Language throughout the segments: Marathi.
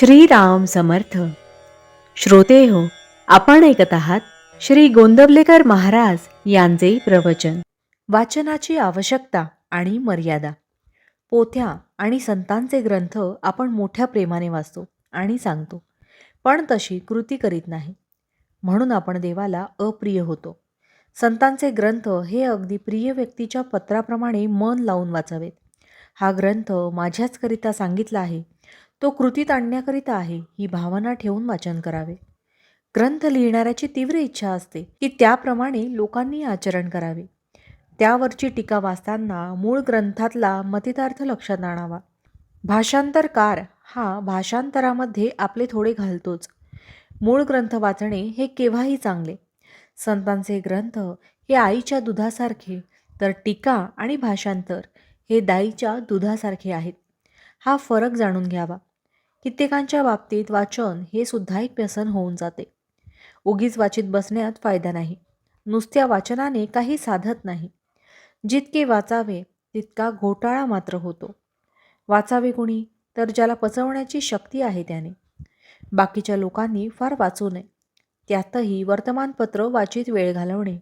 श्रीराम समर्थ. श्रोते हो, आपण ऐकत आहात श्री गोंदवलेकर महाराज यांचे प्रवचन. वाचनाची आवश्यकता आणि मर्यादा. पोथ्या आणि संतांचे ग्रंथ आपण मोठ्या प्रेमाने वाचतो आणि सांगतो, पण तशी कृती करीत नाही. म्हणून आपण देवाला अप्रिय होतो. संतांचे ग्रंथ हे अगदी प्रिय व्यक्तीच्या पत्राप्रमाणे मन लावून वाचावेत. हा ग्रंथ माझ्याचकरिता सांगितला आहे, तो कृतीत आणण्याकरिता आहे, ही भावना ठेवून वाचन करावे. ग्रंथ लिहिणाऱ्याची तीव्र इच्छा असते की त्याप्रमाणे लोकांनी आचरण करावे. त्यावरची टीका वाचताना मूळ ग्रंथातला मतितार्थ लक्षात आणावा. भाषांतरकार हा भाषांतरामध्ये आपले थोडे घालतोच. मूळ ग्रंथ वाचणे हे केव्हाही चांगले. संतांचे ग्रंथ हे आईच्या दुधासारखे, तर टीका आणि भाषांतर हे दाईच्या दुधासारखे आहेत. हा फरक जाणून घ्यावा. कित्येकांच्या बाबतीत वाचन हे सुद्धा एक व्यसन होऊन जाते. उगीच वाचित बसण्यात फायदा नाही. नुसत्या वाचनाने काही साधत नाही. जितके वाचावे तितका घोटाळा मात्र होतो. वाचावे कुणी, तर ज्याला पचवण्याची शक्ती आहे त्याने. बाकीच्या लोकांनी फार वाचू नये. त्यातही वर्तमानपत्र वाचित वेळ घालवणे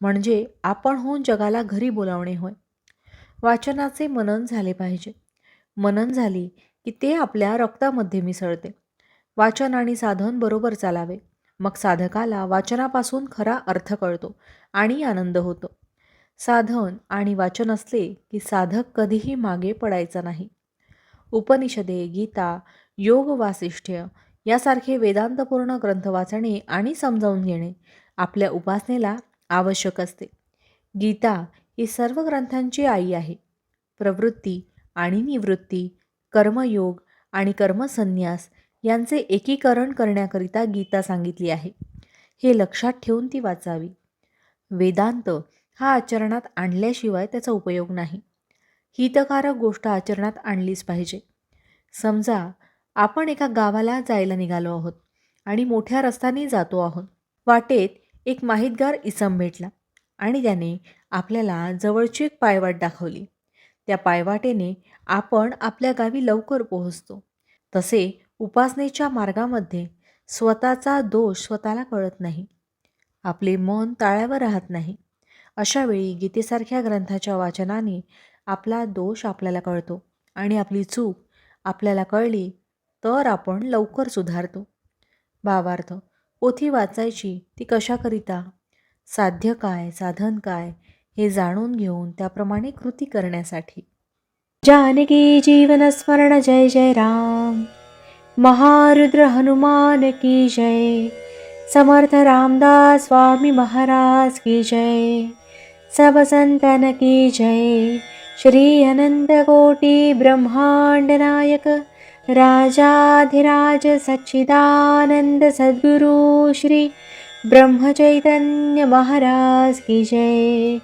म्हणजे आपण होऊन जगाला घरी बोलावणे होय. वाचनाचे मनन झाले पाहिजे. मनन झाली की ते आपल्या रक्तामध्ये मिसळते. वाचन आणि साधन बरोबर चालावे, मग साधकाला वाचनापासून खरा अर्थ कळतो आणि आनंद होतो. साधन आणि वाचन असले की साधक कधीही मागे पडायचा नाही. उपनिषदे, गीता, योग वासिष्ठ्य यासारखे वेदांतपूर्ण ग्रंथ वाचणे आणि समजावून घेणे आपल्या उपासनेला आवश्यक असते. गीता ही सर्व ग्रंथांची आई आहे. प्रवृत्ती आणि निवृत्ती, कर्मयोग आणि कर्मसन्यास यांचे एकीकरण करण्याकरिता गीता सांगितली आहे. हे लक्षात ठेवून ती वाचावी. वेदांत हा आचरणात आणल्याशिवाय त्याचा उपयोग नाही. हितकारक गोष्ट आचरणात आणलीच पाहिजे. समजा आपण एका गावाला जायला निघालो आहोत आणि मोठ्या रस्त्याने जातो आहोत. वाटेत एक माहितगार इसम भेटला आणि त्याने आपल्याला जवळची एक पायवाट दाखवली. त्या पायवाटेने आपण आपल्या गावी लवकर पोहोचतो. तसे उपासनेच्या मार्गामध्ये स्वतःचा दोष स्वतःला कळत नाही. आपले मन ताळ्यावर राहत नाही. अशा वेळी गीतेसारख्या ग्रंथाच्या वाचनाने आपला दोष आपल्याला कळतो आणि आपली चूक आपल्याला कळली तर आपण लवकर सुधारतो. भावार्थ, पोथी वाचायची ती कशाकरिता? साध्य काय, साधन काय हे जाणून घेऊन त्याप्रमाणे कृती करण्यासाठी. जानकी जीवन स्मरण जय जय राम. महारुद्र हनुमान की जय. समर्थ रामदास स्वामी महाराज की जय. सब संतन की जय. श्री अनंत कोटि ब्रह्मांड नायक राजाधिराज सच्चिदानंद सद्गुरु श्री ब्रह्मचैतन्य महाराज की जय.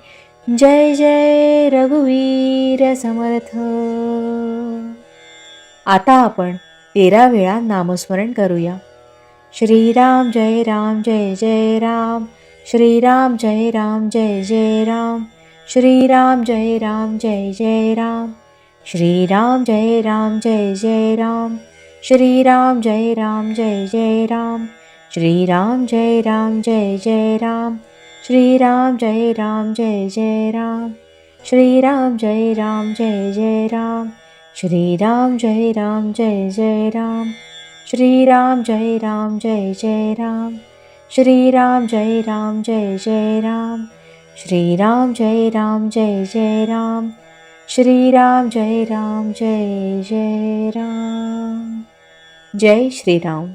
जय जय रघुवीर समर्थ. आता आपण 13 वेळा नामस्मरण करूया. श्रीराम जय राम जय जय राम. श्रीराम जय राम जय जय राम. श्रीराम जय राम जय जय राम. श्रीराम जय राम जय जय राम. श्रीराम जय राम जय जय राम. श्रीराम जय राम जय जय राम. श्रीराम जय राम जय जय राम. श्रीराम जय राम जय जय राम. श्रीराम जय राम जय जय राम. श्रीराम जय राम जय जय राम. श्रीराम जय राम जय जय राम. श्रीराम जय राम जय जय राम. श्रीराम जय राम जय जय राम. जय श्रीराम.